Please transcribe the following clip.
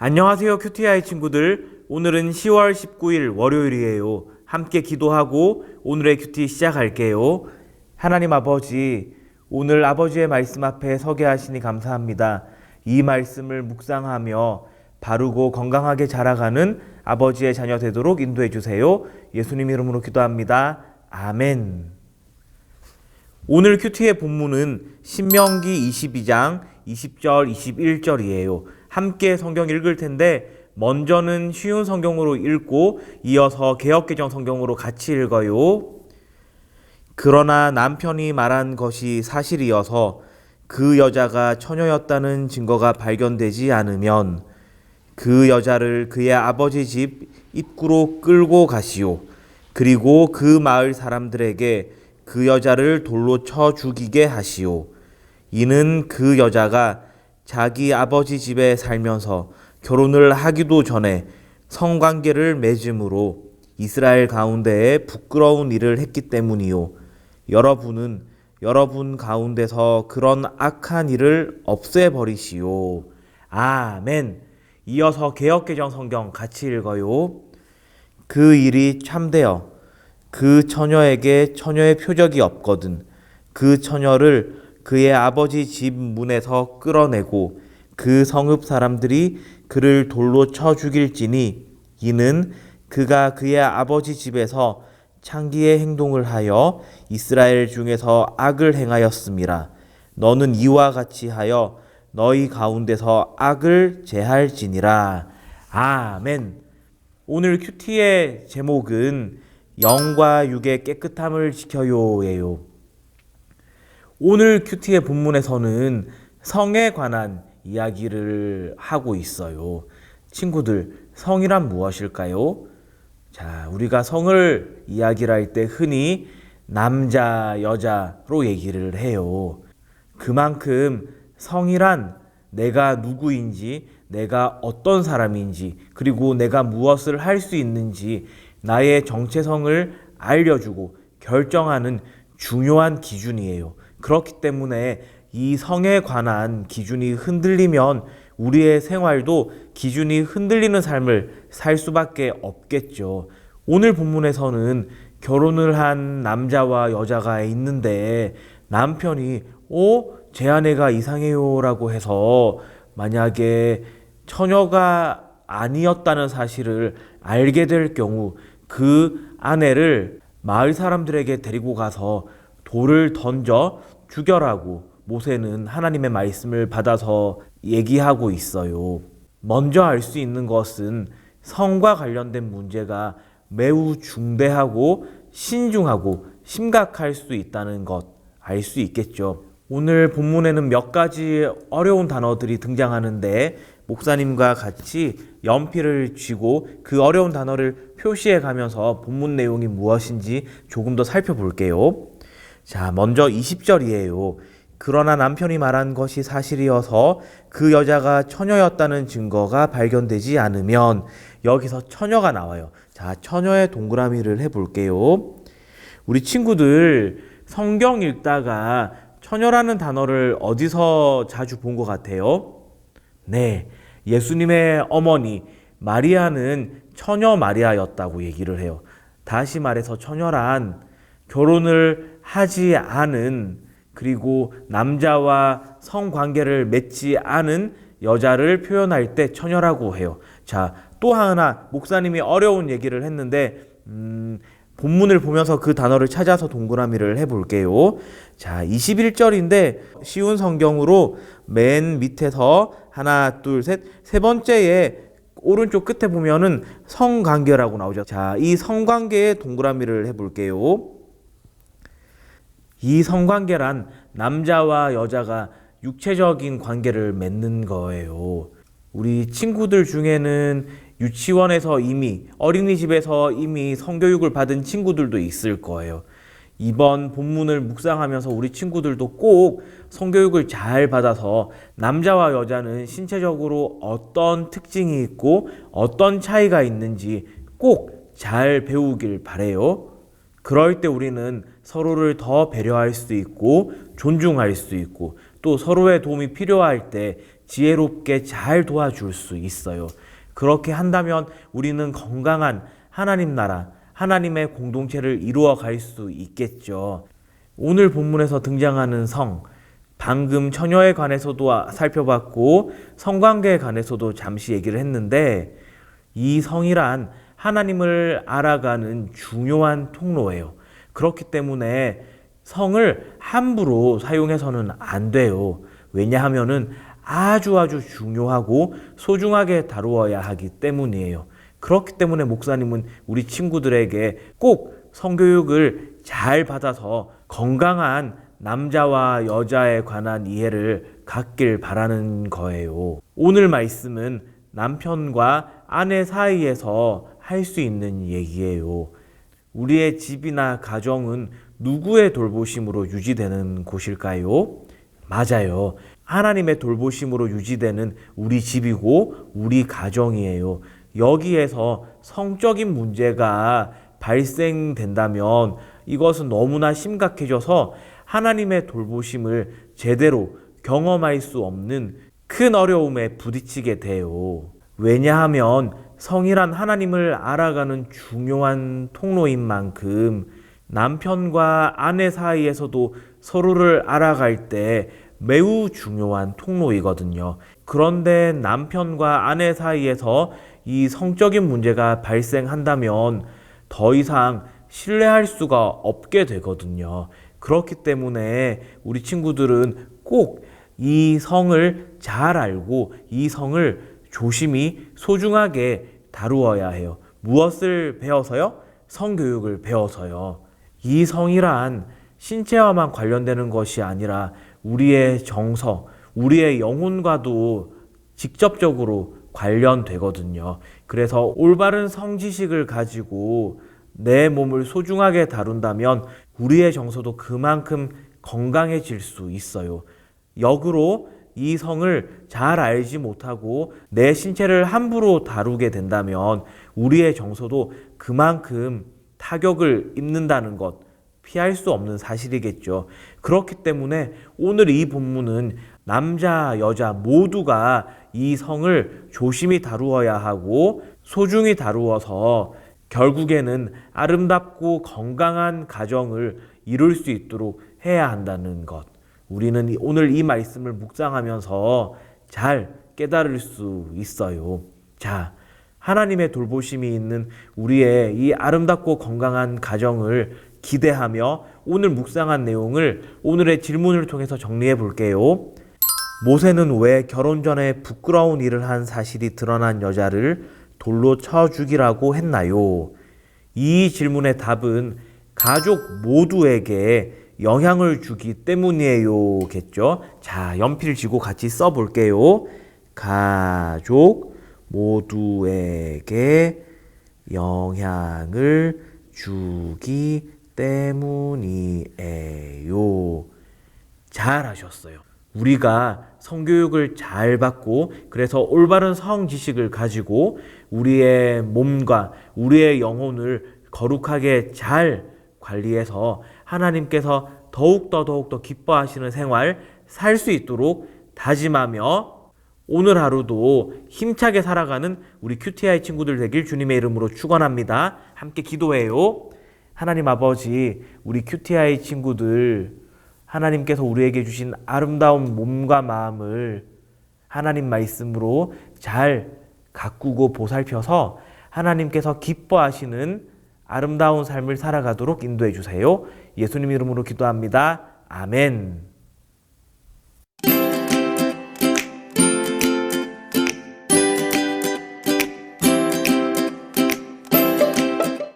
안녕하세요, 큐티아이 친구들. 오늘은 10월 19일 월요일이에요. 함께 기도하고 오늘의 큐티 시작할게요. 하나님 아버지, 오늘 아버지의 말씀 앞에 서게 하시니 감사합니다. 이 말씀을 묵상하며 바르고 건강하게 자라가는 아버지의 자녀 되도록 인도해 주세요. 예수님 이름으로 기도합니다. 아멘. 오늘 큐티의 본문은 신명기 22장 20절 21절이에요. 함께 성경 읽을 텐데 먼저는 쉬운 성경으로 읽고 이어서 개역개정 성경으로 같이 읽어요. 그러나 남편이 말한 것이 사실이어서 그 여자가 처녀였다는 증거가 발견되지 않으면 그 여자를 그의 아버지 집 입구로 끌고 가시오. 그리고 그 마을 사람들에게 그 여자를 돌로 쳐 죽이게 하시오. 이는 그 여자가 자기 아버지 집에 살면서 결혼을 하기도 전에 성관계를 맺음으로 이스라엘 가운데에 부끄러운 일을 했기 때문이요. 여러분은 여러분 가운데서 그런 악한 일을 없애버리시오. 아멘. 이어서 개역개정 성경 같이 읽어요. 그 일이 참되어 그 처녀에게 처녀의 표적이 없거든 그 처녀를 그의 아버지 집 문에서 끌어내고 그 성읍 사람들이 그를 돌로 쳐 죽일지니 이는 그가 그의 아버지 집에서 창기의 행동을 하여 이스라엘 중에서 악을 행하였음이라. 너는 이와 같이 하여 너희 가운데서 악을 제할지니라. 아멘. 오늘 큐티의 제목은 영과 육의 깨끗함을 지켜요예요. 오늘 큐티의 본문에서는 성에 관한 이야기를 하고 있어요. 친구들, 성이란 무엇일까요? 자, 우리가 성을 이야기를 할 때 흔히 남자, 여자로 얘기를 해요. 그만큼 성이란 내가 누구인지, 내가 어떤 사람인지, 그리고 내가 무엇을 할 수 있는지 나의 정체성을 알려주고 결정하는 중요한 기준이에요. 그렇기 때문에 이 성에 관한 기준이 흔들리면 우리의 생활도 기준이 흔들리는 삶을 살 수밖에 없겠죠. 오늘 본문에서는 결혼을 한 남자와 여자가 있는데 남편이 제 아내가 이상해요 라고 해서 만약에 처녀가 아니었다는 사실을 알게 될 경우 그 아내를 마을 사람들에게 데리고 가서 돌을 던져 죽여라고 모세는 하나님의 말씀을 받아서 얘기하고 있어요. 먼저 알 수 있는 것은 성과 관련된 문제가 매우 중대하고 신중하고 심각할 수 있다는 것 알 수 있겠죠. 오늘 본문에는 몇 가지 어려운 단어들이 등장하는데 목사님과 같이 연필을 쥐고 그 어려운 단어를 표시해 가면서 본문 내용이 무엇인지 조금 더 살펴볼게요. 자, 먼저 20절이에요. 그러나 남편이 말한 것이 사실이어서 그 여자가 처녀였다는 증거가 발견되지 않으면 여기서 처녀가 나와요. 자, 처녀의 동그라미를 해볼게요. 우리 친구들 성경 읽다가 처녀라는 단어를 어디서 자주 본 것 같아요? 네, 예수님의 어머니 마리아는 처녀 마리아였다고 얘기를 해요. 다시 말해서 처녀란 결혼을 하지 않은 그리고 남자와 성관계를 맺지 않은 여자를 표현할 때 처녀라고 해요. 자, 또 하나 목사님이 어려운 얘기를 했는데 본문을 보면서 그 단어를 찾아서 동그라미를 해볼게요. 자, 21절인데 쉬운 성경으로 맨 밑에서 하나, 둘, 셋, 세 번째에 오른쪽 끝에 보면은 성관계라고 나오죠. 자, 이 성관계에 동그라미를 해볼게요. 이 성관계란 남자와 여자가 육체적인 관계를 맺는 거예요. 우리 친구들 중에는 유치원에서 이미 어린이집에서 이미 성교육을 받은 친구들도 있을 거예요. 이번 본문을 묵상하면서 우리 친구들도 꼭 성교육을 잘 받아서 남자와 여자는 신체적으로 어떤 특징이 있고 어떤 차이가 있는지 꼭 잘 배우길 바래요. 그럴 때 우리는 서로를 더 배려할 수 있고 존중할 수 있고 또 서로의 도움이 필요할 때 지혜롭게 잘 도와줄 수 있어요. 그렇게 한다면 우리는 건강한 하나님 나라, 하나님의 공동체를 이루어 갈 수 있겠죠. 오늘 본문에서 등장하는 성, 방금 처녀에 관해서도 살펴봤고 성관계에 관해서도 잠시 얘기를 했는데, 이 성이란 하나님을 알아가는 중요한 통로예요. 그렇기 때문에 성을 함부로 사용해서는 안 돼요. 왜냐하면은 아주 중요하고 소중하게 다루어야 하기 때문이에요. 그렇기 때문에 목사님은 우리 친구들에게 꼭 성교육을 잘 받아서 건강한 남자와 여자에 관한 이해를 갖길 바라는 거예요. 오늘 말씀은 남편과 아내 사이에서 할 수 있는 얘기예요. 우리의 집이나 가정은 누구의 돌보심으로 유지되는 곳일까요? 맞아요. 하나님의 돌보심으로 유지되는 우리 집이고 우리 가정이에요. 여기에서 성적인 문제가 발생된다면 이것은 너무나 심각해져서 하나님의 돌보심을 제대로 경험할 수 없는 큰 어려움에 부딪히게 돼요. 왜냐하면 성이란 하나님을 알아가는 중요한 통로인 만큼 남편과 아내 사이에서도 서로를 알아갈 때 매우 중요한 통로이거든요. 그런데 남편과 아내 사이에서 이 성적인 문제가 발생한다면 더 이상 신뢰할 수가 없게 되거든요. 그렇기 때문에 우리 친구들은 꼭 이 성을 잘 알고 이 성을 조심히 소중하게 다루어야 해요. 무엇을 배워서요? 성교육을 배워서요. 이 성이란 신체와만 관련되는 것이 아니라 우리의 정서, 우리의 영혼과도 직접적으로 관련되거든요. 그래서 올바른 성지식을 가지고 내 몸을 소중하게 다룬다면 우리의 정서도 그만큼 건강해질 수 있어요. 역으로 이 성을 잘 알지 못하고 내 신체를 함부로 다루게 된다면 우리의 정서도 그만큼 타격을 입는다는 것, 피할 수 없는 사실이겠죠. 그렇기 때문에 오늘 이 본문은 남자, 여자 모두가 이 성을 조심히 다루어야 하고 소중히 다루어서 결국에는 아름답고 건강한 가정을 이룰 수 있도록 해야 한다는 것. 우리는 오늘 이 말씀을 묵상하면서 잘 깨달을 수 있어요. 자, 하나님의 돌보심이 있는 우리의 이 아름답고 건강한 가정을 기대하며 오늘 묵상한 내용을 오늘의 질문을 통해서 정리해 볼게요. 모세는 왜 결혼 전에 부끄러운 일을 한 사실이 드러난 여자를 돌로 쳐 죽이라고 했나요? 이 질문의 답은 가족 모두에게 영향을 주기 때문이에요 겠죠. 자, 연필 쥐고 같이 써볼게요. 가족 모두에게 영향을 주기 때문이에요. 잘하셨어요. 우리가 성교육을 잘 받고 그래서 올바른 성 지식을 가지고 우리의 몸과 우리의 영혼을 거룩하게 잘 관리해서 하나님께서 더욱더 기뻐하시는 생활 살 수 있도록 다짐하며 오늘 하루도 힘차게 살아가는 우리 QTI 친구들 되길 주님의 이름으로 축원합니다. 함께 기도해요. 하나님 아버지, 우리 QTI 친구들 하나님께서 우리에게 주신 아름다운 몸과 마음을 하나님 말씀으로 잘 가꾸고 보살펴서 하나님께서 기뻐하시는 아름다운 삶을 살아가도록 인도해 주세요. 예수님 이름으로 기도합니다. 아멘.